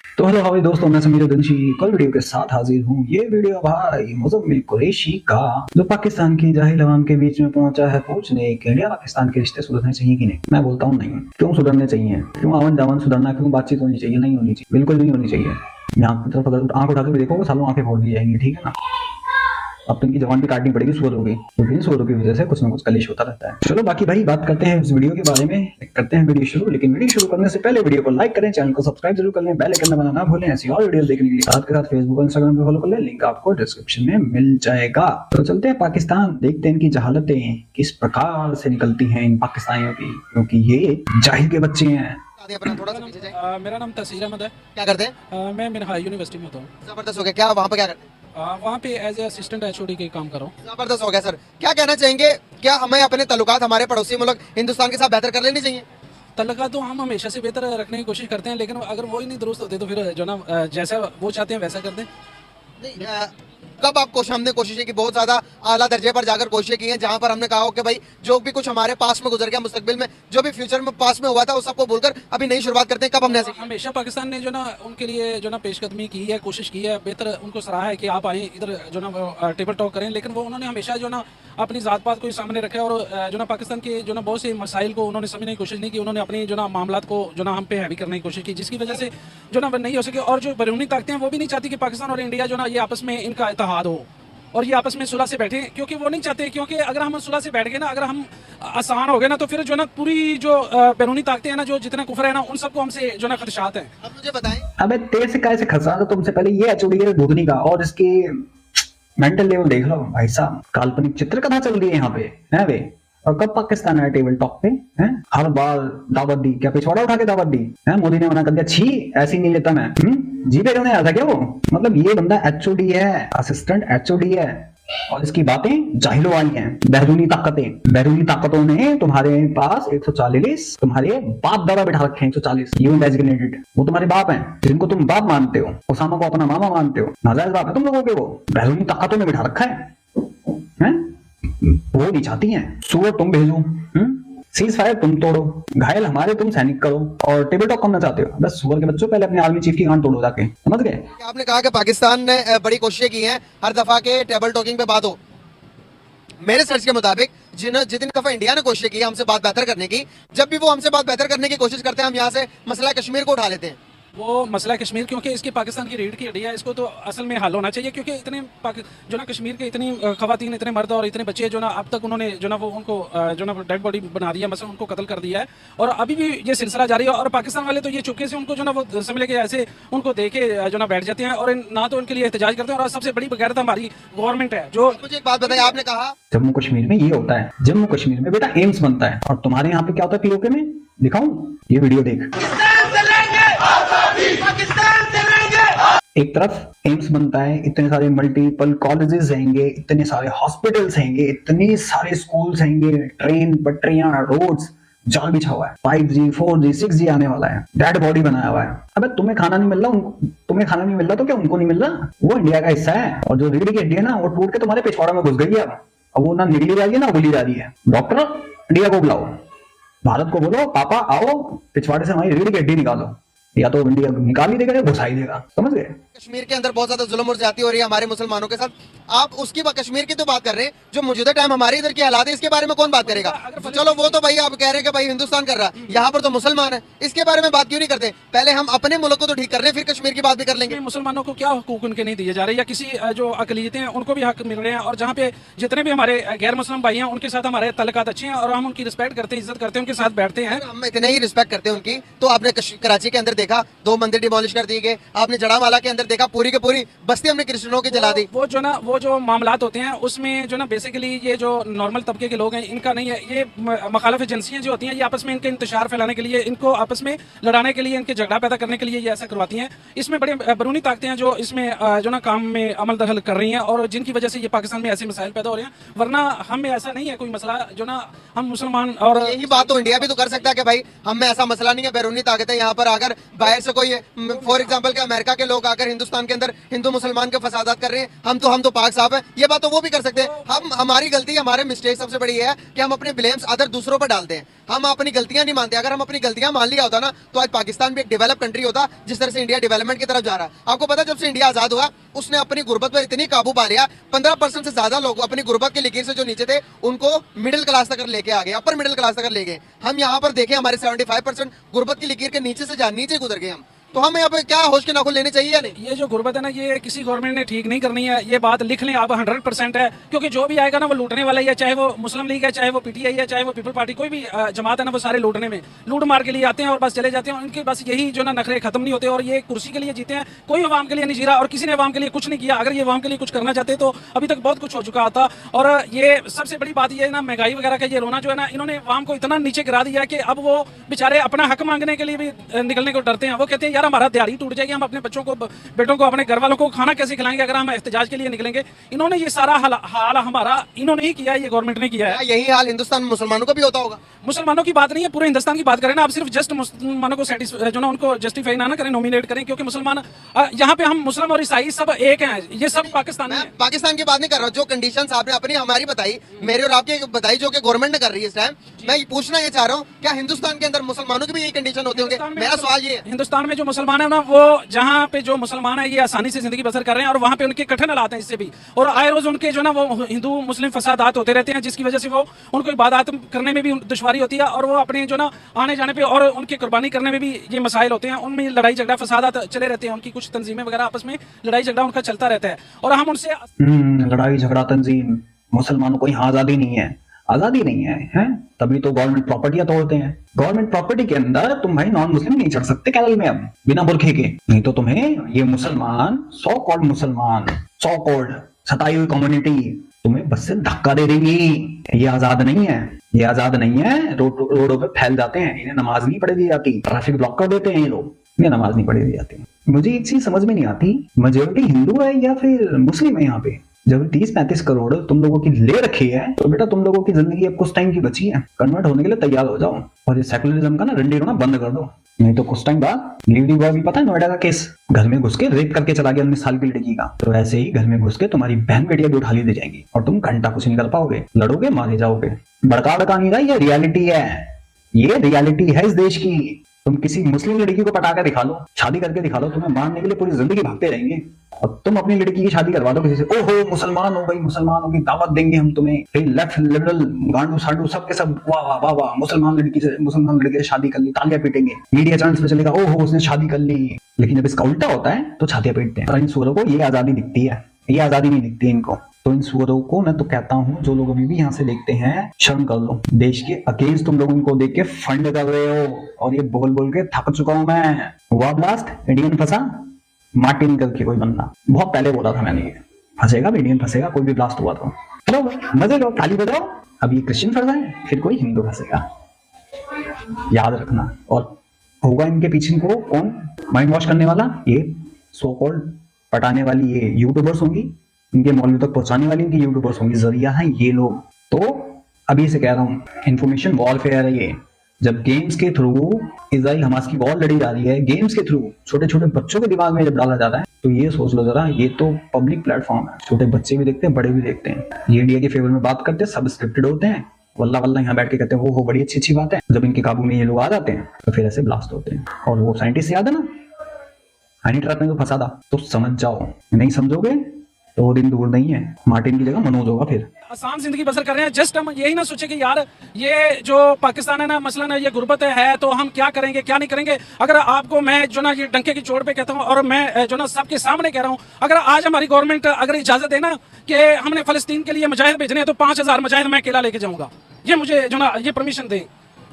तो हेलो भाई दोस्तों, मैं समीर दंशी कल वीडियो के साथ हाजिर हूँ। ये वीडियो भाई मुज़म्मिल कुरैशी का जो पाकिस्तान की जाहिल अवाम के बीच में पहुंचा है पूछने कि इंडिया पाकिस्तान के रिश्ते सुधरने चाहिए कि नहीं। मैं बोलता हूँ नहीं। क्यों सुधरने चाहिए? क्यों आवन जावन सुधरना? क्यों बातचीत होनी चाहिए? नहीं होनी चाहिए, बिल्कुल नहीं होनी चाहिए। यहाँ की तरफ अगर आंख उठा के भी देखोगे सालों आंखें फोड़ दी जाएंगी, ठीक है ना। अब तो इनकी जवान भी काटनी पड़ेगी सुअरों की, क्योंकि सुअरों की वजह से कुछ ना कुछ कलेश होता रहता है। चलो बाकी भाई बात करते हैं इस वीडियो के बारे में, करते हैं वीडियो शुरू। लेकिन वीडियो शुरू करने से पहले वीडियो को लाइक करें, चैनल को सब्सक्राइब जरूर कर लें, बेल आइकन दबाना ना भूलें ऐसी और वीडियो देखने के लिए। साथ के साथ फेसबुक और इंस्टाग्राम पे फॉलो कर लें, लिंक आपको डिस्क्रिप्शन में मिल जाएगा। तो चलते हैं पाकिस्तान, देखते हैं इनकी जहालतें किस प्रकार से निकलती हैं इन पाकिस्तानियों की, क्योंकि ये जाहिल के बच्चे हैं। थोड़ा सा पीछे जाएं। मेरा नाम तसीर अहमद है। क्या करते हैं? मैं मिनहाल यूनिवर्सिटी में होता हूँ। जबरदस्त हो गया। क्या वहाँ पे क्या करते हैं? वहाँ पे एज ए असिस्टेंट एचओडी के काम कर रहा हूँ। जबरदस्त हो गया सर। क्या कहना चाहेंगे, क्या हमें अपने ताल्लुकात हमारे पड़ोसी मुल्क हिंदुस्तान के साथ बेहतर कर लेनी चाहिए? तल्लुकात तो हम हमेशा से बेहतर रखने की कोशिश करते हैं, लेकिन अगर वो ही नहीं दुरुस्त होते तो फिर जो ना जैसा वो चाहते हैं वैसा कर दें। नहीं, कब आप हमने कोशिशें की, बहुत ज्यादा आला दर्जे पर जाकर कोशिशें की हैं, जहां पर हमने कहा हो कि भाई जो भी कुछ हमारे पास में गुजर गया, मुस्तकबिल में जो भी फ्यूचर में पास में हुआ था उस सबको भूलकर अभी नई शुरुआत करते हैं। कब हमने ऐसे हमेशा पाकिस्तान ने जो ना उनके लिए जो ना पेशकदमी की है, कोशिश की है, बेहतर उनको सराहा है कि आप आए इधर जो ना टेबल टॉक करें, लेकिन वो उन्होंने हमेशा जो ना अपनी जात पात को सामने रखा है और जो ना पाकिस्तान के जो ना बहुत से मसाइल को उन्होंने समझने की कोशिश नहीं की। उन्होंने अपनी जो ना मामलात को जो ना हम पे हैवी करने की कोशिश की, जिसकी वजह से जो ना नहीं हो सके। और जो बैरूनी ताकतें हैं वो भी नहीं चाहती कि पाकिस्तान और इंडिया जो ना ये आपस में इनका इत्तेहाद हो और ये आपस में सुलह से बैठे, क्योंकि वो नहीं चाहते। क्योंकि अगर हम सुलह से बैठ गए ना, अगर हम आसान हो गए ना, तो फिर जो ना पूरी जो बैरूनी ताकतें हैं ना, जो जितने कुफर है ना, उन सबको हमसे जो ना खदशात हैं। अब मुझे बताएं। अबे तेरे से कैसे खसा तो तुमसे पहले ये एचओडी है भूतनी का, और इसकी मेंटल लेवल देख लो भाई साहब। काल्पनिक चित्र कथा चल रही है यहाँ पे, है वे। और कब पाकिस्तान आया टेबल टॉक पे? हैं हर बार दावत दी, क्या पिछवाड़ा उठा के दावत दी है? मोदी ने मना कर दिया, छी ऐसी नहीं लेता मैं। जी पे क्यों नहीं आया था क्या वो? मतलब ये बंदा एचओडी है, असिस्टेंट एचओडी है, और इसकी बातें जाहिलों वाली हैं। बैरूनी ताकतें, बैरूनी ताकतों ने तुम्हारे पास 140 तुम्हारे बाप दादा बिठा रखे हैं। 140 यूएन डेजिग्नेटेड, वो तुम्हारे बाप हैं जिनको तुम बाप मानते हो। ओसामा को अपना मामा मानते हो, नाजायज बाप है तुम लोगों के। वो बैरूनी ताकतों ने बिठा रखा है? वो नहीं चाहती हैं सुअर तुम भेजो, सीज फायर तुम तोड़ो, घायल हमारे तुम सैनिक करो, और टेबल टॉक करना चाहते हो। बस सुअर के बच्चों, पहले अपने आर्मी चीफ की गांड तोड़ो जाके, समझ गए? आपने कहा कि पाकिस्तान ने बड़ी कोशिशें की हैं हर दफा के टेबल टॉकिंग पे बात हो। मेरे सर्च के मुताबिक जितनी दफा इंडिया ने कोशिश की है हमसे बात बेहतर करने की, जब भी वो हमसे बात बेहतर करने की कोशिश करते हैं, हम यहाँ से मसला कश्मीर को उठा लेते हैं। वो मसला कश्मीर, क्योंकि इसकी पाकिस्तान की रीढ़ की हड्डी है, इसको तो असल में हल होना चाहिए। क्योंकि इतने जो ना कश्मीर के इतनी खवातीन, इतने मर्द और इतने बच्चे जो ना अब तक उन्होंने जो ना वो उनको जो ना डेड बॉडी बना दिया, मतलब उनको कत्ल कर दिया है, और अभी भी ये सिलसिला जारी है। और पाकिस्तान वाले तो ये चुपके से उनको जो ना वो समझ लेके ऐसे उनको देखे जो ना बैठ जाते हैं, और ना तो उनके लिए एहतजाज करते हैं। और सबसे बड़ी बगैरत हमारी गवर्नमेंट है। जो मुझे एक बात बताइए, आपने कहा जम्मू कश्मीर में ये होता है, जम्मू कश्मीर में बेटा एम्स बनता है, और तुम्हारे यहाँ पे क्या होता है पीओके में? दिखाऊं? ये वीडियो देख। एक तरफ एम्स बनता है, इतने सारे मल्टीपल कॉलेजेस रहेंगे, इतने सारे हॉस्पिटल्स रहेंगे, इतने सारे स्कूल्स रहेंगे, ट्रेन, पटरियां, रोड्स, जाल बिछा हुआ है। 5G 4G 6G आने वाला है, डेड बॉडी बनाया हुआ है। अबे तुम्हें खाना नहीं मिल रहा, तुम्हें खाना नहीं मिल रहा तो क्या उनको नहीं मिल रहा? वो इंडिया का हिस्सा है, और जो रीढ़ की हड्डी है ना, वो टूट के तुम्हारे पिछवाड़ा में घुस गई है। अब वो ना निकली जा रही है ना उगली जा रही है। डॉक्टर इंडिया को बुलाओ, भारत को बोलो पापा आओ पिछवाड़े से हमारी रीढ़ की हड्डी निकालो, या तो इंडिया निकाल ही देगा या घुसा ही देगा, समझ गए? कश्मीर के अंदर बहुत ज्यादा जुल्म और ज्यादती हो रही है हमारे मुसलमानों के साथ। आप उसकी कश्मीर की तो बात कर रहे हैं, जो मौजूदा टाइम हमारे इधर के हालात है इसके बारे में कौन बात करेगा? चलो वो तो भाई आप कह रहे हैं कि भाई हिंदुस्तान कर रहा है, यहाँ पर तो मुसलमान है, इसके बारे में बात क्यों नहीं करते? पहले हम अपने मुल्क को तो ठीक कर रहे हैं, फिर कश्मीर की बात भी कर लेंगे। मुसलमानों को क्या हुकूक उनके नहीं दिए जा रहे, या किसी जो अकलियतें हैं उनको भी हक मिल रहे हैं। और जहाँ पे जितने भी हमारे गैर मुस्लिम भाई हैं उनके साथ हमारे तल्लुकात अच्छे हैं, और हम उनकी रिस्पेक्ट करते हैं, इज्जत करते हैं, उनके साथ बैठते हैं। हम इतने ही रिस्पेक्ट करते हैं उनकी, तो आपने कराची के अंदर देखा 2 मंदिर डिमोलिश कर दिए गए, आपने जड़ावाला के अंदर देखा पूरी के पूरी बस्ती हमने क्रिश्चियनों की जला दी। वो जो ना वो जो मामलात होते हैं उसमें जो ना बेसिकली ये जो नॉर्मल तबके के लोग हैं इनका नहीं है। ये मुखालिफ एजेंसियां जो होती हैं ये आपस में इनके इंतशार फैलाने के लिए, इनको आपस में लड़ाने के लिए, इनके झगड़ा पैदा करने के लिए ये ऐसा करवाती हैं। इसमें बड़ी बैरूनी ताकतें हैं जो इसमें जो ना काम में अमल दखल कर रही हैं, और जिनकी वजह से ये पाकिस्तान में ऐसे मसाइल पैदा हो रहे हैं। वरना हम में ऐसा नहीं है कोई मसला, जो ना हम मुसलमान। और यही बात तो इंडिया भी तो कर सकता है कि भाई हम में ऐसा मसला नहीं है, बैरूनी ताकतें यहाँ पर आकर बाहर से कोई फॉर एग्जांपल कि अमेरिका के लोग आकर हिंदुस्तान के अंदर हिंदू मुसलमान के फसादात कर रहे हैं, हम तो पाक साफ है, ये बात तो वो भी कर सकते हैं। हमारी गलती, हमारे मिस्टेक सबसे बड़ी है कि हम अपने ब्लेम्स अदर दूसरों पर डालते हैं, हम अपनी गलतियां नहीं मानते। अगर हम अपनी गलतियां मान लिया होता ना तो आज पाकिस्तान भी एक डेवलप कंट्री होता, जिस तरह से इंडिया डेवलपमेंट की तरफ जा रहा है। आपको पता है जब से इंडिया आजाद हुआ उसने अपनी गुर्बत पर इतनी काबू पा लिया, 15% से ज्यादा लोग अपनी गुर्बत की लकीर से जो नीचे थे उनको मिडिल क्लास तक लेके आ गए, अपर मिडिल क्लास तक ले गए। हम यहाँ पर देखें हमारे 75% गुर्बत की लकीर के नीचे से नीचे गुजर गए हम। तो हमें यहाँ पे क्या होश के नाखून लेने चाहिए या नहीं? ये जो गुर्बत है ना, ये किसी गवर्नमेंट ने ठीक नहीं करनी है, ये बात लिख लें आप 100% है। क्योंकि जो भी आएगा ना वो लूटने वाला ही है, चाहे वो मुस्लिम लीग है, चाहे वो पीटीआई है, चाहे वो पीपल पार्टी, कोई भी जमात है ना, वो सारे लूटने में लूट मार के लिए आते हैं और बस चले जाते हैं। उनके बस यही जो ना नखरे खत्म नहीं होते और ये कुर्सी के लिए जीते हैं। कोई अवाम के लिए नहीं जी रहा और किसी ने अवाम के लिए कुछ नहीं किया। अगर ये अवाम के लिए कुछ करना चाहते तो अभी तक बहुत कुछ हो चुका होता। और ये सबसे बड़ी बात ये है ना, महंगाई वगैरह का ये रोना जो है ना, इन्होंने अवाम को इतना नीचे गिरा दिया है कि अब वो बेचारे अपना हक मांगने के लिए भी निकलने को डरते हैं। वो कहते हैं यार हमारा दिहाड़ी टूट जाएगी, हम अपने बच्चों को, बेटों को, अपने घर वालों को खाना कैसे खिलाएंगे अगर हम एहतजाज के लिए निकलेंगे। इन्होंने ये सारा हाल हमारा इन्होंने ही किया है, ये गवर्नमेंट ने किया है। यही हाल हिंदुस्तान में मुसलमानों का भी होता होगा? मुसलमानों की बात नहीं है, पूरे हिंदुस्तान की बात करें ना। आप सिर्फ जस्ट मुसलमानों को जो ना उनको जस्टिफाई ना करें, नॉमिनेट करें, क्योंकि मुसलमान यहाँ पे हम मुस्लिम और ईसाई सब एक हैं, ये सब पाकिस्तान में। पाकिस्तान की बात नहीं कर रहा, जो कंडीशंस आपने अपनी हमारी बताई, मेरे और आपकी बताई, जो कि गवर्नमेंट ने कर रही है इस टाइम, मैं पूछना ये चाह रहा हूँ क्या हिंदुस्तान के अंदर मुसलमानों की भी यही कंडीशन होते होंगे? मेरा सवाल ये है। हिंदुस्तान में जो मुसलमान है ना, वो जहाँ पे जो मुसलमान है ये आसानी से जिंदगी बसर कर रहे हैं और वहाँ पे उनके कठिन हालात हैं इससे भी। और आए रोज उनके जो ना वो हिंदू मुस्लिम फसादात होते रहते हैं, जिसकी वजह से वो उनको इबादत करने में भी दुश्वारी होती है और वो अपने जो ना आने जाने पे और उनकी कुर्बानी करने में भी ये मसाइल होते हैं। उनमें लड़ाई झगड़ा फसादात चले रहते हैं, उनकी कुछ तंजीमें वगैरह आपस में लड़ाई झगड़ा उनका चलता रहता है और हम उनसे लड़ाई झगड़ा तंजीम। मुसलमानों को यहाँ आजादी नहीं है, आजादी नहीं है, हैं? तभी तो गवर्नमेंट प्रॉपर्टियां तोड़ते हैं। गवर्नमेंट प्रॉपर्टी के अंदर तुम भाई नॉन मुस्लिम नहीं चढ़ सकते कैनल में अब बिना बुरखे के, नहीं तो तुम्हें ये मुसलमान, सो कॉल्ड मुसलमान, सो कॉल्ड सताई हुई कम्युनिटी तुम्हें बस से धक्का दे देगी। ये आजाद नहीं है, ये आजाद नहीं है। रोडों पे फैल जाते हैं, इन्हें नमाज नहीं पढ़ी दी जाती, ट्रैफिक ब्लॉक कर देते हैं ये लोग, इन्हें नमाज नहीं पढ़ी दी जाती। मुझे एक चीज समझ में नहीं आती, मेजोरिटी हिंदू है या फिर मुस्लिम है यहाँ पे? जब 30-35 करोड़ तुम लोगों की ले रखी है तो बेटा तुम लोगों की जिंदगी अब कुछ टाइम की बची है, कन्वर्ट होने के लिए तैयार हो जाओ और ये सेकुलरिज्म का ना रंडी रोना बंद कर दो, नहीं तो कुछ टाइम बाद लेडी बॉय भी पता है नोएडा का केस, घर में घुस के रेप करके चला गया 19 साल की लड़की का। तो ऐसे ही घर में घुस के तुम्हारी बहन बेटियां भी उठा ली दी जाएंगी और तुम घंटा कुछ नहीं कर पाओगे, लड़ोगे मारे जाओगे। बड़का बड़का नहीं रहा, ये रियलिटी है, ये रियलिटी है इस देश की। तुम किसी मुस्लिम लड़की को पटा के दिखा लो, शादी करके दिखा लो, तुम्हें मारने के लिए पूरी जिंदगी भागते रहेंगे। और तुम अपनी लड़की की शादी करवा दो किसी से, ओहो मुसलमान हो गई, मुसलमान होगी, दावत देंगे हम तुम्हें, फिर लेफ्ट लिबरल गांडू साडू सबके सब वाह वाह वाह वाह, मुसलमान लड़की से शादी कर ली, तालियां पीटेंगे, मीडिया चैनल्स पे चलेगा ओहो उसने शादी कर ली। लेकिन जब इसका उल्टा होता है तो छातियां पीटते हैं। इन सूरों को ये आजादी दिखती है, ये आजादी नहीं दिखती इनको। तो इन सूरों को मैं तो कहता हूँ, जो लोग अभी भी यहाँ से देखते हैं, शर्म कर लो। देश के अगेंस्ट तुम लोग इनको देख के फंड कर रहे हो और ये बोल बोल के थक चुका हूं मैं। हुआ ब्लास्ट, इंडियन फंसा, मार्टिन करके कोई बंदा, बहुत पहले बोला था मैंने, ये फंसेगा इंडियन फंसेगा, कोई भी ब्लास्ट हुआ तो चलो मजे लो, ताली बजाओ। अब ये क्रिश्चियन फंसा है, फिर कोई हिंदू फंसेगा, याद रखना। और होगा इनके पीछे को कौन माइंड वॉश करने वाला? ये सो कॉल्ड पटाने वाली ये यूट्यूबर्स होंगी, इनके मौलवी तक पहुंचाने वाली इनकी यूट्यूबर्स होंगी, जरिया है ये लोग। तो अभी से कह रहा हूँ, इंफॉर्मेशन वॉरफेयर है ये। जब गेम्स के थ्रू इजराइल हमास की वॉर लड़ी जा रही है, गेम्स के थ्रू छोटे छोटे बच्चों के दिमाग में जब डाला जाता है, तो ये सोच लो जरा, ये तो पब्लिक प्लेटफॉर्म है, छोटे बच्चे भी देखते हैं, बड़े भी देखते हैं। ये इंडिया के फेवर में बात करते हैं, सब स्क्रिप्टेड होते हैं, वल्ला वल्ला यहाँ बैठ के कहते हैं वो बड़ी अच्छी बात है। जब इनके काबू में ये लोग आ जाते हैं तो फिर ऐसे ब्लास्ट होते हैं। और वो साइंटिस्ट याद है ना, हनी ट्रैप में तो फंसा था, तो समझ जाओ। नहीं समझोगे तो वो दिन दूर नहीं है, मार्टिन की जगह मनोज होगा फिर। आसान जिंदगी बसर कर रहे हैं। जस्ट हम यही ना सोचे कि यार ये जो पाकिस्तान है ना, मसलन है, ये गुर्बत है, तो हम क्या करेंगे क्या नहीं करेंगे। अगर आपको मैं जो ना ये डंके की चोट पे कहता हूँ और मैं जो ना सबके सामने कह रहा हूँ, अगर आज हमारी गवर्नमेंट अगर इजाजत दे ना कि हमने फलस्तीन के लिए मुजाहिद भेजने हैं, तो 5000 मुजाहिद मैं अकेला लेके जाऊंगा। ये मुझे जो ना ये परमिशन दे,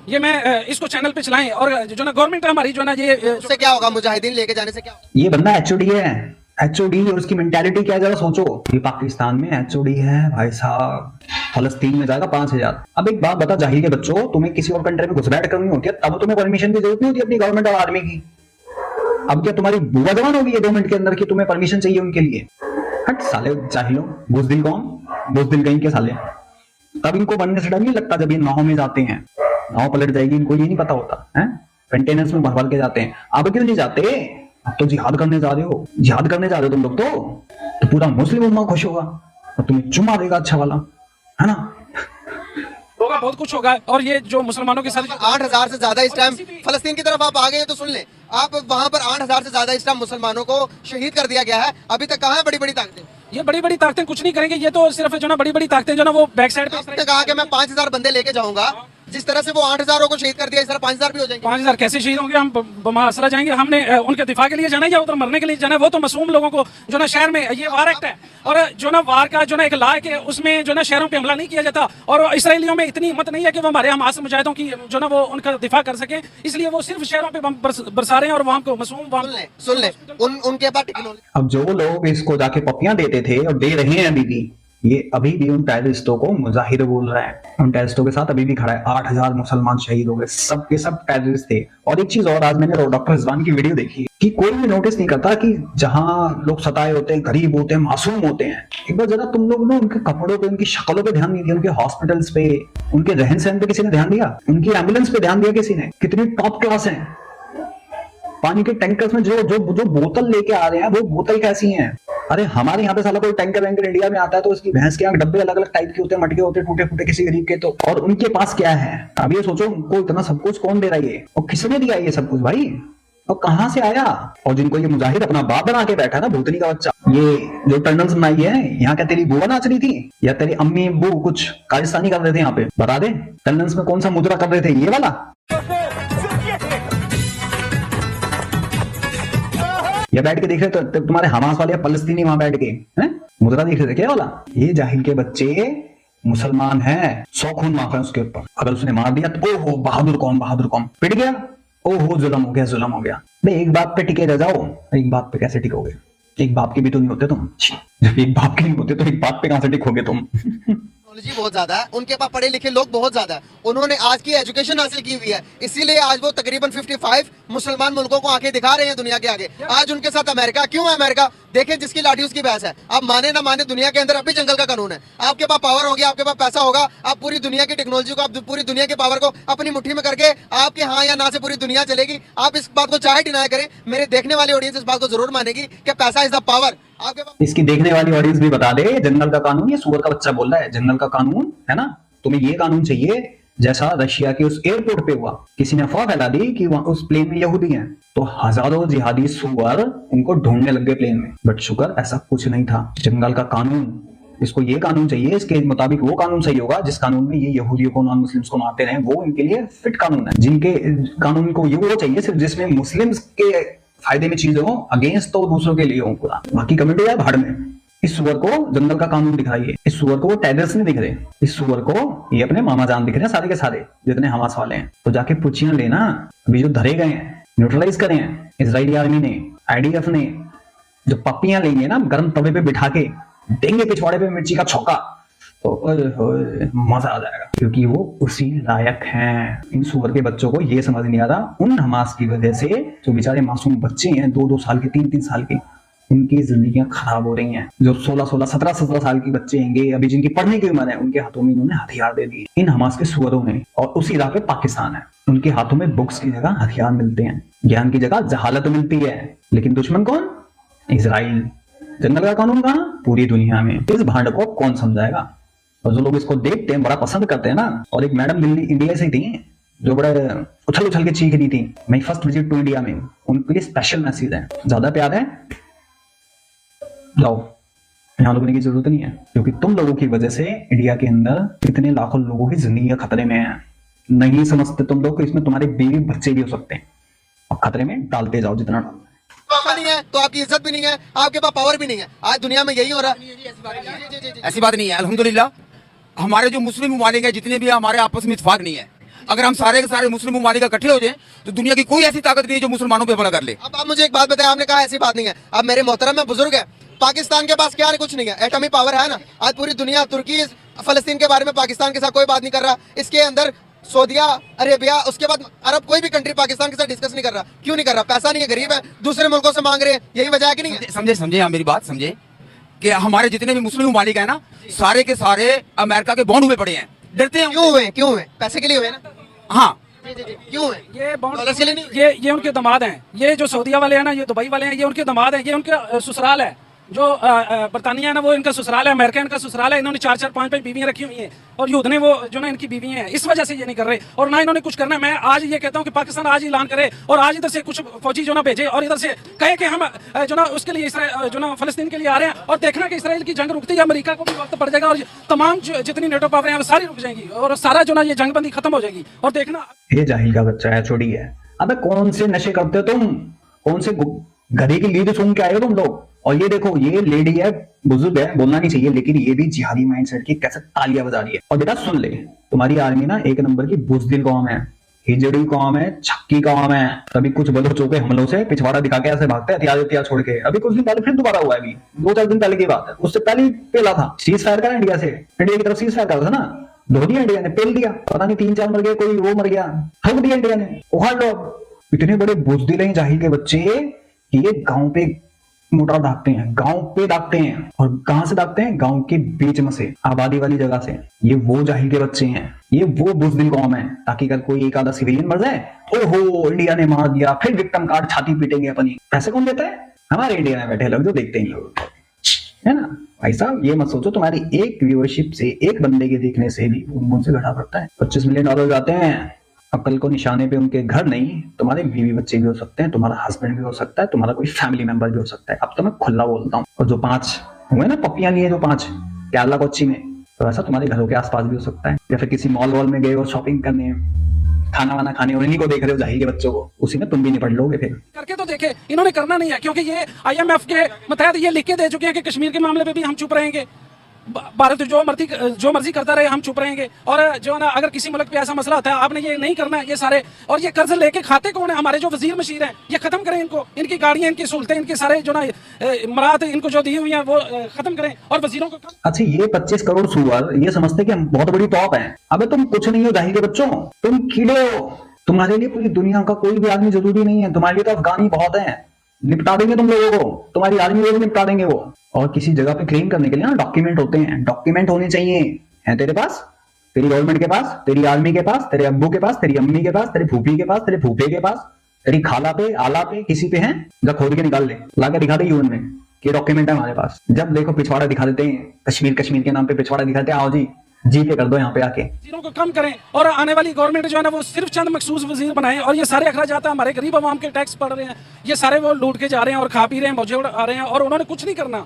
ये मैं इसको चैनल पे चलाएं। और जो ना गवर्नमेंट हमारी जो ना ये उससे क्या होगा, मुजाहिदीन लेके जाने से क्या होगा? ये बंदा एचओडी है, एचओडी, और उसकी मेंटालिटी क्या है जरा सोचो। ये पाकिस्तान में एचओडी है भाई साहब, फलस्तीन में जाएगा 5000। अब एक बात बता जाहिल के बच्चों, तुम्हें किसी और कंट्री में घुसपैठ करनी होती है तब तुम्हें परमिशन की जरूरत नहीं होती अपनी गवर्नमेंट और आर्मी की। अब क्या तुम्हारी बुआ जवान होगी 2 मिनट के अंदर की तुम्हें परमिशन चाहिए उनके लिए? हट साले जाहिलों, बुजदिल कौन, बुजदिल कहीं के साले। तब इनको बनने से डर नहीं लगता जब ये नाव में जाते हैं, नाव पलट जाएगी, इनको ये नहीं पता होता है। कंटेनर्स में भर भर के जाते हैं। अब क्यों नहीं जाते? अब तो जिहाद करने जा रहे हो, जिहाद करने जा रहे हो तुम लोग तो पूरा मुस्लिम उम्मा खुश होगा और तुम्हें चुमा देगा अच्छा वाला, है ना? होगा, बहुत कुछ होगा। और ये जो मुसलमानों के साथ 8,000 से ज्यादा इस टाइम फलस्तीन की तरफ आप आ गए हैं तो सुन लें, आप वहां पर 8,000 से ज्यादा इस टाइम मुसलमानों को शहीद कर दिया गया है। अभी तक कहाँ है बड़ी बड़ी ताकतें? ये बड़ी बड़ी ताकतें कुछ नहीं करेंगे, ये तो सिर्फ जो ना बड़ी बड़ी ताकतें जो ना वो बैक साइड पे आपने कहा कि मैं 5,000 बंदे लेके जाऊंगा, जिस तरह से वो 8,000 को शहीद कर दिया इस तरह 5,000 भी हो जाएंगे। 5,000 कैसे शहीद होंगे? हम बमासरा जाएंगे, हमने उनके दिफा के लिए जाना है या उधर मरने के लिए जाना है? वो तो मासूम लोगों को जो ना शहर में, ये वार एक्ट है और जो ना वार का जो ना एक लॉ है कि उसमें जो ना शहरों पे हमला नहीं किया जाता। और इसराइलियों में इतनी हिम्मत नहीं है कि वो हमारे हमास मुजाहिदों की जो ना वो उनका दिफा कर सके, इसलिए वो सिर्फ शहरों पे बम बरसा रहे हैं और वहां को मासूम सुन ले उनके पास टेक्नोलॉजी। अब जो लोग इसको जाके पपियां देते थे और दे रहे हैं अभी भी, ये अभी भी उन टेररिस्टों को मुजाहिद बोल रहा है। उन टेररिस्टों के साथ अभी भी खड़ा है। 8,000 मुसलमान शहीद हो गए, सब के सब टेररिस्ट थे। और एक चीज और, आज मैंने डॉक्टर रिजवान की वीडियो देखी कि कोई भी नोटिस नहीं करता कि जहां लोग सताए होते हैं, गरीब होते हैं, मासूम होते हैं, एक बार जरा तुम लोग ना उनके कपड़ों पे, उनकी शक्लों पे ध्यान नहीं दिया, उनके हॉस्पिटल्स पे, उनके रहन सहन पे किसी ने ध्यान दिया? उनकी एम्बुलेंस पे ध्यान दिया किसी ने? कितनी टॉप क्लास है। पानी के टैंकर्स में जो जो जो बोतल लेके आ रहे हैं, वो बोतल कैसी हैं? अरे हमारे यहाँ पे साला कोई टैंकर वैंकर इंडिया में आता है तो उसकी भैंस के डब्बे अलग अलग टाइप के होते हैं, मटके होते हैं, टूटे फूटे किसी गरीब के तो। और उनके पास क्या है? अब ये सोचो, उनको इतना सब कुछ कौन दे रहा है? ये और किसने दिया ये सब कुछ भाई? और कहां से आया? और जिनको ये मुजाहिद अपना बाप बना के बैठा ना, भूतनी का बच्चा, ये जो टनल्स बनाई है, यहाँ क्या तेरी बुआ नाच रही थी या तेरी अम्मी अब्बू कुछ कालिस्तानी कर रहे थे? यहाँ पे बता दे, टनल्स में कौन सा मुद्रा कर रहे थे? ये वाला या बैठ के देख रहे तो तुम्हारे हमास वाले फलस्तीनी वहां बैठ के हैं मुद्रा देख रहे थे क्या वाला? ये जाहिल के बच्चे मुसलमान हैं, 100 खून माफ है उसके ऊपर। अगर उसने मार दिया तो ओहो बहादुर कौन, बहादुर कौन, पिट गया, ओहो जुल्म हो गया, जुल्म हो गया। भाई एक बात पे टिके रह जाओ, एक बात पे कैसे टिकोगे? एक बाप के भी तो नहीं होते तुम। जब एक बाप के नहीं होते तो एक बात पे कहां से टिकोगे तुम? टेक्नोलॉजी बहुत ज्यादा है, उनके पास पढ़े लिखे लोग बहुत ज्यादा है, उन्होंने आज की एजुकेशन हासिल की हुई है, इसीलिए आज वो तकरीबन 55 मुसलमान मुल्कों को आंखें दिखा रहे हैं दुनिया के आगे। आज उनके साथ अमेरिका, क्यों है अमेरिका? देखें जिसकी लाठी उसकी भैंस है। आप माने ना माने, दुनिया के अंदर अभी जंगल का कानून है। आपके पास पावर होगी, आपके पास पैसा होगा, आप पूरी दुनिया की टेक्नोलॉजी को, आप पूरी दुनिया के पावर को अपनी मुट्ठी में करके आपके हाँ या ना से पूरी दुनिया चलेगी। आप इस बात को चाहे डिनाई करें, मेरे देखने वाली ऑडियंस इस बात को जरूर मानेगी कि पैसा इज द पावर। आपके पास इसकी देखने वाली ऑडियंस भी बता दे, जंगल का कानून, ये सुअर का बच्चा बोल रहा है, जंगल का कानून है ना? तुम्हें ये कानून चाहिए जैसा रशिया के उस एयरपोर्ट पे हुआ, किसी ने अफवाह फैला दी कि वहां उस प्लेन में यहूदी हैं, तो हजारों जिहादी सुअर उनको ढूंढने लग गए प्लेन में। बट शुक्र ऐसा कुछ नहीं था। जंगल का कानून, इसको ये कानून चाहिए, इसके मुताबिक वो कानून सही होगा जिस कानून में ये यहूदियों को, नॉन मुस्लिम्स को मारते रहे, वो इनके लिए फिट कानून है। जिनके कानून को ये वो चाहिए सिर्फ जिसमें मुस्लिम्स के फायदे में चीजें हो, अगेंस्ट तो दूसरों के लिए हो पूरा। बाकी कमेंट है भाड़ में। इस सुअर को जंगल का कानून दिखाइए। इस सुअर को वो टेररिस्ट नहीं दिख रहे, इस सुअर को ये अपने मामा जान दिख रहे हैं सारे के सारे जितने हमास वाले हैं। तो जाके पूछियां लेना, अभी जो धरे गए हैं, न्यूट्रलाइज करे हैं इजरायली आर्मी ने, आईडीएफ ने। जो पप्पियां लेंगे ना गर्म तवे पे बिठा के, देंगे पिछवाड़े पे मिर्ची का छौका, तो मजा आ जाएगा, क्योंकि वो उसी लायक हैं। इन सुअर के बच्चों को ये समझ नहीं आ रहा, उन हमास की वजह से जो बेचारे मासूम बच्चे हैं 2-2 साल के, 3-3 साल के, उनकी जिंदगियां खराब हो रही हैं। जो 16-16, 17-17 साल की बच्चे होंगे अभी, जिनकी पढ़ने की उम्र है, उनके हाथों में इन्होंने हथियार दे दिए इन हमास के सुअरों ने। और उसी राह पे पाकिस्तान है, उनके हाथों में बुक्स की जगह हथियार मिलते हैं, ज्ञान की जगह जहालत मिलती है। लेकिन दुश्मन कौन? इजराइल। जंगल का कानून कहां? पूरी दुनिया में। इस भांड को कौन समझाएगा? और जो लोग इसको देखते हैं, बड़ा पसंद करते हैं ना। और एक मैडम दिल्ली इंडिया से थी जो बड़ा उछल उछल के चीख रही थी, मैं फर्स्ट विजिट टू इंडिया में, उनके लिए स्पेशल मैसेज है। ज्यादा प्यार है, जाओ, यहाँ रुकने की जरूरत नहीं है, क्योंकि तुम लोगों की वजह से इंडिया के अंदर कितने लाखों लोगों की जिंदगी खतरे में है। नहीं समझते तुम लोग, इसमें तुम्हारे बीवी बच्चे भी हो सकते हैं, और खतरे में डालते जाओ जितना डालना है। पापा नहीं है तो आपकी इज्जत भी नहीं है, आपके पास पावर भी नहीं है। आज दुनिया में यही हो रहा है। ऐसी बात नहीं है। अल्हम्दुलिल्लाह हमारे जो मुस्लिम ममालिक है जितने भी हैं, हमारे आपस में इत्तेफाक नहीं है। अगर हम सारे के सारे मुस्लिम ममालिक इकट्ठे हो जाएं तो दुनिया की कोई ऐसी ताकत नहीं है जो मुसलमानों पे हमला कर ले। अब आप मुझे एक बात बताएं, आपने कहा ऐसी बात नहीं है। अब मेरे मोहतरम में बुजुर्ग है, पाकिस्तान के पास क्या है? कुछ नहीं है, एटॉमिक पावर है ना। आज पूरी दुनिया, तुर्की, फलस्तीन के बारे में पाकिस्तान के साथ कोई बात नहीं कर रहा। इसके अंदर सऊदिया अरेबिया, उसके बाद अरब, कोई भी कंट्री पाकिस्तान के साथ डिस्कस नहीं कर रहा। क्यों नहीं कर रहा? पैसा नहीं है, गरीब है, दूसरे मुल्कों से मांग रहे हैं, यही वजह है कि नहीं है? समझे आप मेरी बात समझे कि हमारे जितने भी मुस्लिम ममालिक है ना, सारे के सारे अमेरिका के बॉन्ड हुए पड़े हैं। डरते हैं। क्यों हुए? पैसे के लिए हुए ना। हाँ, जी क्यों है ये डॉलर्स के लिए नहीं? ये उनके दामाद हैं। ये जो सऊदीया वाले हैं ना, ये दुबई वाले हैं, ये उनके दामाद हैं। ये उनका ससुराल है। जो बरतानिया है ना, वो इनका ससुराल है। अमेरिका इनका ससुराल है। इन्होंने 4-4 5-5 बीवियां रखी हुई हैं और यूथ ने वो जो ना इनकी बीवियां हैं, इस वजह से ये नहीं कर रहे और ना इन्होंने कुछ करना है। मैं आज ये कहता हूँ कि पाकिस्तान आज ऐलान करे और आज इधर से कुछ फौजी जो ना भेजे और इधर से कहे कि हम जो ना उसके लिए जो ना फलस्तीन के लिए आ रहे हैं और देखना कि इसराइल की जंग रुकती है, अमेरिका को भी वक्त पड़ जाएगा और तमाम जितनी नेटो पावर हैं वो सारी रुक जाएंगी और सारा जो ना ये जंगबंदी खत्म हो जाएगी। और देखना ये जाहिल का बच्चा है, छोड़ी है। अबे कौन से नशे करते हो तुम? कौन से गधे की लीड सुन के आए हो तुम लोग? और ये देखो, ये लेडी है, बुजुर्ग है, बोलना नहीं चाहिए, लेकिन ये भी जिहादी माइंडसेट की कैसे तालियां बजा रही है। और बेटा सुन ले, तुम्हारी आर्मी ना एक नंबर की बुजदिल कौम है, हिजड़ी कौम है, छक्की कौम है। कभी कुछ बलोचों के हमलों से पिछवाड़ा दिखा के ऐसे भागते हैं हथियार छोड़ के। अभी कुछ दिन पहले फिर दोबारा हुआ है, अभी 2-4 दिन पहले की बात है। उससे पहले पेला था, सीज फायर करा इंडिया से, इंडिया की तरफ सीज फायर करा था ना, धो दिया इंडिया ने, पेल दिया। पता नहीं 3-4 मर गए, कोई वो मर गया, ठोक दिया इंडिया ने, उखाड़ लो। इतने बड़े बुजदिल हैं जाहिल के बच्चे कि ये गांव पे मोटर दागते हैं, गांव पे दागते हैं। और कहां से दागते हैं? गांव के बीच में से, आबादी वाली जगह से। ये वो जाहिल के बच्चे हैं, ये वो बुजदिल कौम है, ताकि अगर कोई एक आधा सिविलियन मर जाए, ओहो इंडिया ने मार दिया, फिर विक्टिम कार्ड छाती पीटेंगे अपनी। पैसे कौन देता है? हमारे इंडिया में बैठे लोग जो देखते हैं लोग, है ना भाई साहब। ये मत सोचो तुम्हारी एक व्यूअरशिप से, एक बंदे के देखने से भी उनसे घटा पड़ता है। $25 मिलियन जाते हैं, अकल को निशाने पे उनके घर नहीं, तुम्हारे बीवी बच्चे भी हो सकते हैं, तुम्हारा हस्बैंड भी हो सकता है, तुम्हारा कोई फैमिली मेंबर भी हो सकता है। अब तो मैं खुला बोलता हूँ। और जो 5 हुए ना पपियां लिए, जो 5 केरला कोच्चि में, तो ऐसा तुम्हारे घरों के आसपास भी हो सकता है। या फिर किसी मॉल वॉल में गए और शॉपिंग करने, खाना वाना खाने, और इन्हीं को देख रहे हो जाहिल के बच्चों को, उसी में तुम भी निपट लोगे। फिर करके तो देखे, इन्होंने करना नहीं है क्योंकि ये IMF के मतहत ये लिख के दे चुके हैं कि कश्मीर के मामले पे भी हम चुप रहेंगे, भारत जो मर्जी करता रहे, हम चुप रहेंगे। और जो ना अगर किसी मुल्क पे ऐसा मसला होता है, आपने ये नहीं करना है, ये सारे। और ये कर्ज लेके खाते कौन है? हमारे जो वजीर मशीर हैं, ये खत्म करें इनको, इनकी गाड़ियां, इनकी सहूलतें, इनके सारे जो ना मराहत इनको जो दी हुई हैं वो खत्म करें और वजीरों को अच्छा, ये 25 करोड़ सुअर ये समझते कि हम बहुत बड़ी टॉप हैं। अबे तुम कुछ नहीं हो जाहिल के बच्चों, तुम कीड़े हो। तुम्हारे लिए पूरी दुनिया का कोई भी आदमी जरूरी नहीं है, तुम्हारे लिए तो अफगानी बहुत है, निपटा देंगे तुम लोगों को, तुम्हारी आर्मी को भी निपटा देंगे वो। और किसी जगह पे क्लेम करने के लिए ना डॉक्यूमेंट होते हैं, डॉक्यूमेंट होने चाहिए। है तेरे पास, तेरी गवर्नमेंट के पास, तेरी आर्मी के पास, तेरे अब्बू के पास, तेरी अम्मी के पास, तेरे फूफी के पास, तेरे फूफे के पास, तेरी खाला पे, आला पे, किसी पे है? जब खोद के निकाल ले, ला के दिखा दे यूएन में कि डॉक्यूमेंट है हमारे पास। जब देखो पिछवाड़ा दिखा देते हैं, कश्मीर के नाम पे पिछवाड़ा दिखाते हैं, आओ जी जी पे कर दो यहाँ पे आके। वजीरों को कम करें और आने वाली गवर्नमेंट जो है ना वो सिर्फ चंद मखसूस वजीर बनाए। और ये सारे अखराजात हमारे गरीब आवाम के टैक्स पड़ रहे हैं, ये सारे वो लूट के जा रहे हैं और खा पी रहे हैं, मौजे उड़ा रहे हैं और उन्होंने कुछ नहीं करना।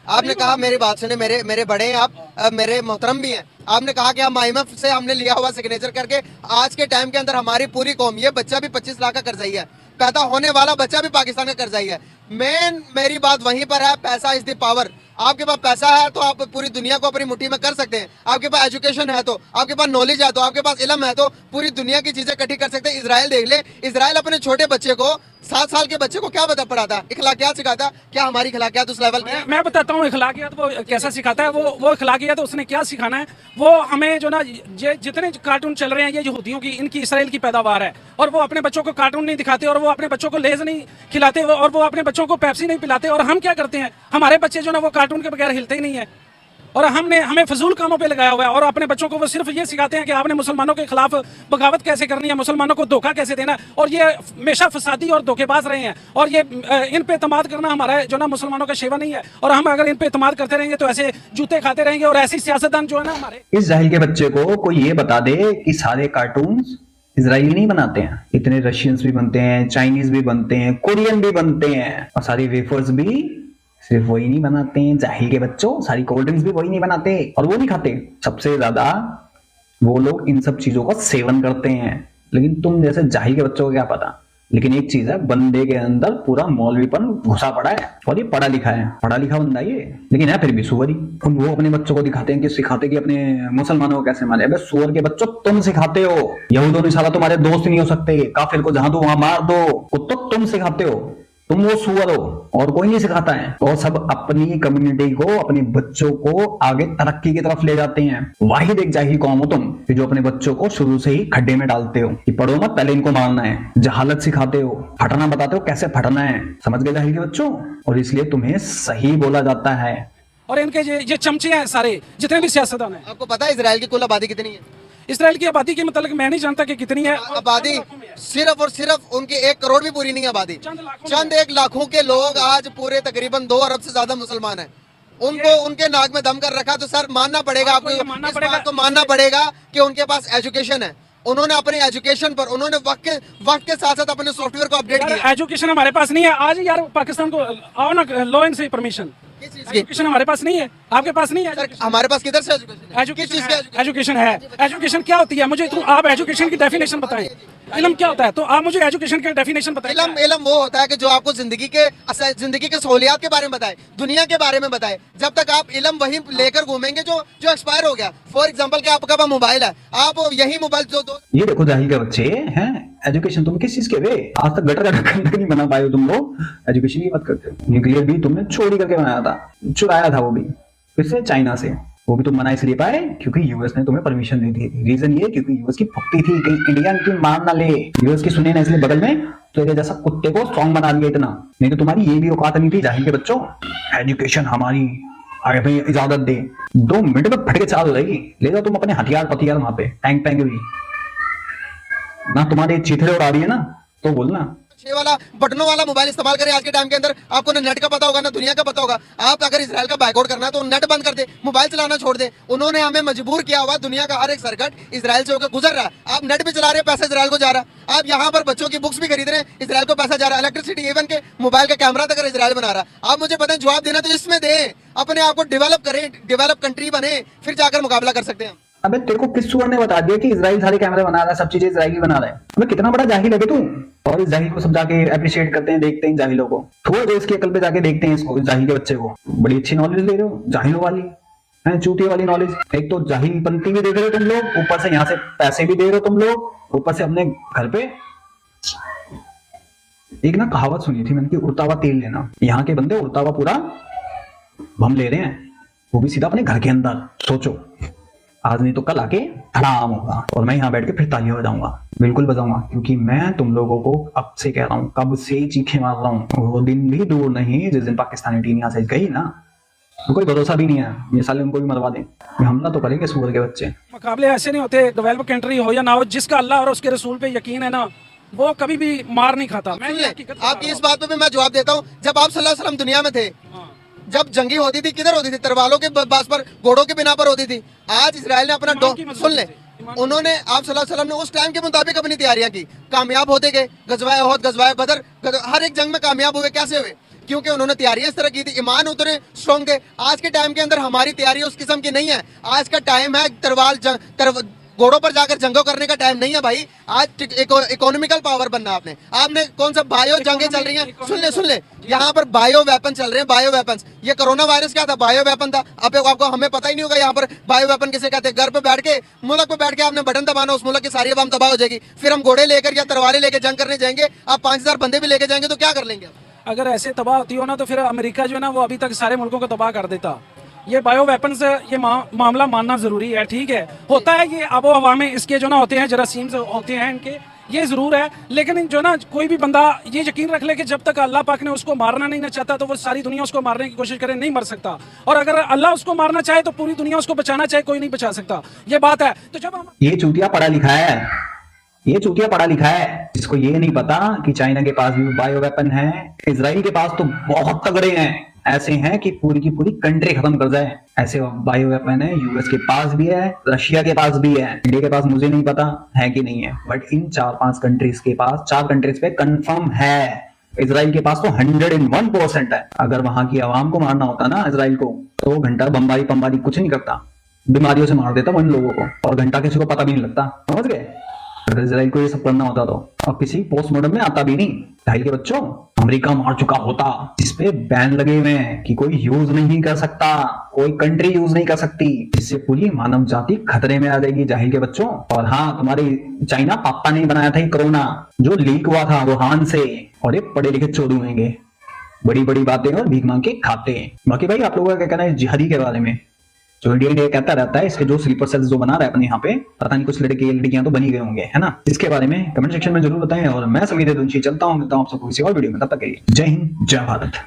आपने कहा मेरी बात सुने, मेरे बड़े हैं आप, मेरे मोहतरम भी हैं। आपने कहा कि हम IMF से हमने लिया हुआ सिग्नेचर करके, आज के टाइम के अंदर हमारी पूरी कौम, ये बच्चा भी 25 लाख का कर्जाई है, पैदा होने वाला बच्चा भी पाकिस्तान का कर्जाई है। मेरी बात वहीं पर है, पैसा इज द पावर। आपके पास पैसा है तो आप पूरी दुनिया को अपनी मुट्ठी में कर सकते हैं। आपके पास एजुकेशन है तो, आपके पास नॉलेज है तो, आपके पास इल्म है तो पूरी दुनिया की चीजें इकट्ठी कर सकते हैं। इजराइल देख ले, इजराइल अपने छोटे बच्चे को, 7 साल के बच्चे को क्या पढ़ाता, इखलाकियात सिखाता। क्या हमारी इखलाकियात उस लेवल की? मैं बताता हूँ इखलाकियात वो कैसा सिखाता है। वो इखलाकियात उसने क्या सिखाना है, वो हमें जो ना जितने कार्टून चल रहे हैं ये यहूदियों की, इनकी इसराइल की पैदावार है। और वो अपने बच्चों को कार्टून नहीं दिखाते और वो अपने बच्चों को लेज नहीं खिलाते और वो अपने बच्चों को पेप्सी नहीं पिलाते। और हम क्या करते हैं, हमारे बच्चे जो ना वो कार्टून के बगैर हिलते ही नहीं है और हमें फजूल कामों पे लगाया हुआ है। और अपने बच्चों को वो सिर्फ ये सिखाते हैं कि आपने मुसलमानों के खिलाफ बगावत कैसे करनी है, मुसलमानों को धोखा कैसे देना है। और ये हमेशा फसादी और धोखेबाज रहे हैं और ये इन पे इत्मीनान करना हमारा जो ना मुसलमानों का शेवा नहीं है। और हम अगर इन पे इत्मीनान करते रहेंगे तो ऐसे जूते खाते रहेंगे और ऐसी सियासतदान जो है ना हमारे। इस जाहिल के बच्चे को कोई ये बता दे कि सारे कार्टून इजराइली नहीं बनाते हैं, इतने रशियंस भी बनते हैं, चाइनीज भी बनते हैं, कोरियन भी बनते हैं, और सारी वेफर्स भी सिर्फ वही नहीं बनाते हैं जाहिल के बच्चों, सारी कोल्ड ड्रिंक्स भी वही नहीं बनाते और वो नहीं खाते। सबसे ज्यादा वो लोग इन सब चीजों का सेवन करते हैं। लेकिन तुम जैसे जाहिल के बच्चों को क्या पता। लेकिन एक चीज है, बंदे के अंदर पूरा मौलवीपन घुसा पड़ा है और ये पढ़ा लिखा है, पढ़ा लिखा बंदा ये, लेकिन है फिर भी सुअरी। वो अपने बच्चों को दिखाते हैं कि सिखाते कि अपने मुसलमानों को कैसे मारे। अबे सुअर के बच्चों, तुम सिखाते हो। यहूदों ने साला तुम्हारे दोस्त नहीं हो सकते, काफिर को जहां दो वहां मार दो, कुत्तों तुम सिखाते हो, तुम वो सुअर हो और कोई नहीं सिखाता है। और सब अपनी कम्युनिटी को, अपने बच्चों को आगे तरक्की की तरफ ले जाते हैं। वाहिद एक जाहिल कौम हो तुम कि जो अपने बच्चों को शुरू से ही खड्डे में डालते हो कि पढ़ो मत, पहले इनको मारना है, जहालत सिखाते हो, फटना बताते हो कैसे फटना है। समझ गए जाहिल के बच्चों? और इसलिए तुम्हें सही बोला जाता है। और इनके ये चमचे हैं सारे जितने भी सियासतदान हैं। आपको पता है इजराइल की कुल आबादी कितनी है? इसराइल की आबादी के मतलब मैं नहीं जानता कि कितनी है। आबादी सिर्फ और सिर्फ उनकी 1 करोड़ भी पूरी नहीं है आबादी। चंद 1 लाखों के लोग आज पूरे तकरीबन 2 अरब से ज्यादा मुसलमान हैं। उनको उनके नाक में दम कर रखा। तो सर मानना पड़ेगा आपको, इस बात को मानना पड़ेगा कि उनके पास एजुकेशन है। उन्होंने अपने एजुकेशन पर उन्होंने वक्त के साथ साथ अपने सॉफ्टवेयर को अपडेट किया। एजुकेशन हमारे पास नहीं है। आज यार पाकिस्तान को आओ ना, लो इनसे परमिशन। किस चीज की? एजुकेशन हमारे पास नहीं है, आपके पास नहीं है। सर हमारे पास किधर से एजुकेशन? एजुकेशन एजुकेशन है। एजुकेशन क्या होती है मुझे तो आप एजुकेशन की डेफिनेशन बताएं। इल्म क्या होता है तो आप मुझे एजुकेशन की डेफिनेशन बताएं। इल्म वो होता है कि जो आपको जिंदगी के सहूलियात के बारे में बताए, दुनिया के बारे में बताए। जब तक आप इल्म वही लेकर घूमेंगे जो एक्सपायर हो गया। फॉर एग्जांपल कि आपका पास मोबाइल है, आप यही मोबाइल जो ये देखो जाहिल के बच्चे हैं, एजुकेशन तुम किस चीज के वे? आज तक गटर का ढक्कन तक नहीं बना पाए हो तुम लोग, एजुकेशन की बात करते हो। न्यूक्लियर भी तुमने चोरी करके बनाया था, चुराया था वो भी, फिर चाइना से। वो भी तुम बना इसलिए पाए क्योंकि यूएस ने तुम्हें परमिशन दी थी। रीजन ये क्योंकि यूएस की भक्ति थी, कहीं इंडिया की मान ना ले। यूएस की सुने ना इसलिए बगल में, तो ये जैसा कुत्ते को स्ट्रॉन्ग बना दिया इतना। नहीं तो तुम्हारी ये भी औकात नहीं थी जाहिल के बच्चों। एजुकेशन हमारी आगे भाई इजाजत दे, 2 मिनट में फट के चाल रहेगी। ले जाओ तुम अपने हथियार पथियार वहां पे, टैंक पैंक भी ना तुम्हारे चिथड़े उड़ा रही है ना, तो बोलना। 6 वाला बटनों वाला मोबाइल इस्तेमाल करें आज के टाइम के अंदर। आपको ना नेट का पता होगा ना दुनिया का पता होगा। आप अगर इसराइल का बाइकआउट करना है तो नेट बंद कर दे, मोबाइल चलाना छोड़ दे। उन्होंने हमें मजबूर किया हुआ। दुनिया का हर एक सर्किट इसराइल से होकर गुजर रहा है। आप नेट भी चला रहे हैं, पैसा इसराइल को जा रहा है। आप यहाँ पर बच्चों की बुक्स भी खरीद रहे हैं, इसराइल को पैसा जा रहा है। इलेक्ट्रिसिटी इवन के मोबाइल का कैमरा तक इसराइल बना रहा है। आप मुझे पता है जवाब देना तो इसमें दे, अपने आप को डेवलप करें, डेवलप कंट्री बने, फिर जाकर मुकाबला कर सकते हैं। अबे तेरे को किस सुअर ने बता दिया कि इजराइल सारे कैमरे बना रहा है, सब चीजें इजराइल बना रहा है? अबे कितना बड़ा जाहिल है बे तू। और इस जाहिल को सब जाके अप्रिशिएट करते हैं, देखते हैं जाहिलों को। थोड़ा देर इसकी अकल पे जाके देखते हैं इसको, इस जाहिल के बच्चे को। बड़ी अच्छी नॉलेज ले रहे हो जाहिलों वाली, है चूतिया वाली नॉलेज। एक तो जाहिल पंक्ति भी देख रहे हो तुम लोग, ऊपर से यहाँ से पैसे भी दे रहे हो तुम लोग, ऊपर से अपने घर पे। एक ना कहावत सुनी थी मैंने कि उड़ता हुआ तेल लेना। यहाँ के बंदे उड़ता हुआ पूरा बम ले रहे हैं, वो भी सीधा अपने घर के अंदर। सोचो आज नहीं तो कल आके धड़ाम होगा और मैं यहाँ बैठ के फिर ताली हो जाऊंगा, बिल्कुल बजाऊंगा। क्योंकि मैं तुम लोगों को अब से कह रहा हूँ, कब से चीखे मार रहा हूँ। वो दिन भी दूर नहीं जिस दिन पाकिस्तानी टीम यहाँ से गई ना, तो कोई भरोसा भी नहीं है ये साले उनको भी मरवा दें। हमला तो करेंगे सूअर के बच्चे। मुकाबले ऐसे नहीं होते, डेवलप कंट्री हो या ना हो, जिसका अल्लाह और उसके रसूल पे यकीन है ना, वो कभी भी मार नहीं खाता। मैं आपकी इस बात पे भी मैं जवाब देता हूँ। जब आप सल्लल्लाहु अलैहि वसल्लम दुनिया में थे, जब जंगी होती थी किधर होती थी? तरवालों के बास पर, घोड़ों के बिना पर होती थी। आज इसराइल ने अपना सुन ले, उन्होंने आप सल्लल्लाहु अलैहि वसल्लम ने उस टाइम के मुताबिक अपनी तैयारियां की, कामयाब होते गए। गजवाए ओहद, गजवाए बदर, हर एक जंग में कामयाब हुए। कैसे हुए? क्योंकि उन्होंने तैयारियां इस तरह की थी, ईमान उतरे स्ट्रॉन्ग थे। आज के टाइम के अंदर हमारी तैयारी उस किस्म की नहीं है। आज का टाइम है घोड़ों पर जाकर जंगों करने का टाइम नहीं है भाई। आज इकोनॉमिकल पावर बनना आपने कौन सा बायो जंगें चल रही हैं? सुन ले यहाँ पर बायो वेपन चल रहे हैं, बायो वेपन्स। ये कोरोना वायरस क्या था? बायो वेपन था। अब आपको हमें पता ही नहीं होगा यहाँ पर बायो वेपन किसे कहते हैं। घर पे बैठ के, मुल्क पे बैठ के आपने बटन दबाना, उस मुल्क की सारी आवाम तबाह हो जाएगी। फिर हम घोड़े लेकर या तलवारें लेकर जंग करने जाएंगे, आप 5000 बंदे भी लेके जाएंगे तो क्या कर लेंगे? अगर ऐसे तबाह होती हो ना तो फिर अमेरिका जो है ना वो अभी तक सारे मुल्कों को तबाह कर देता। ये बायो वेपन्स ये मामला मानना जरूरी है, ठीक है। होता है ये आबो हवा में इसके जो ना होते हैं जरासीम होते हैं इनके, ये जरूर है। लेकिन जो ना कोई भी बंदा ये यकीन रख ले कि जब तक अल्लाह पाक ने उसको मारना नहीं ना चाहता तो वो सारी दुनिया उसको मारने की कोशिश करे, नहीं मर सकता। और अगर अल्लाह उसको मारना चाहे तो पूरी दुनिया उसको बचाना चाहे, कोई नहीं बचा सकता। ये बात है। तो जब हम ये चूतिया पढ़ा लिखा है, ये चूतिया पढ़ा लिखा है, जिसको ये नहीं पता कि चाइना के पास भी बायो वेपन है, इजराइल के पास तो बहुत तगड़े हैं, ऐसे हैं कि पूरी की पूरी कंट्री खत्म कर जाए। ऐसे बायो वेपन है, यूएस के पास भी है, रशिया के पास भी है, इंडिया के पास मुझे नहीं पता है कि नहीं है, बट इन 4-5 कंट्रीज के पास, 4 कंट्रीज पे कंफर्म है। इजराइल के पास तो 101% है। अगर वहां की आवाम को मारना होता ना इजराइल को, तो घंटा बमबारी पंबारी कुछ नहीं करता, बीमारियों से मार देता वो इन लोगों को, और घंटा किसी को पता भी नहीं लगता। समझ गए? अगर इजराइल को ये सब करना होता तो अब किसी पोस्टमार्टम में आता भी नहीं। ढाई के बच्चों, अमेरिका मार चुका होता, जिसपे बैन लगे हुए हैं कि कोई यूज नहीं कर सकता, कोई कंट्री यूज नहीं कर सकती। इससे पूरी मानव जाति खतरे में आ जाएगी जाहिल के बच्चों। और हाँ, तुम्हारे चाइना पापा ने बनाया था ये कोरोना, जो लीक हुआ था वुहान से, और ये पढ़े लिखे चोदू होंगे, बड़ी बड़ी बातें और भीख मांग के खाते हैं। बाकी भाई आप लोगों का क्या कहना है जिहादी के बारे में? जो इंडिया कहता रहता है, इसके जो स्लीपर सेल्स जो बना रहा है अपने यहाँ पे, पता नहीं कुछ लड़के लड़कियां तो बनी गए होंगे, है ना? इसके बारे में कमेंट सेक्शन में जरूर बताएं। और मैं समीर दुंशी चलता हूँ, मिलता हूँ आप सबको किसी और वीडियो में। तब तक के लिए जय हिंद, जय भारत।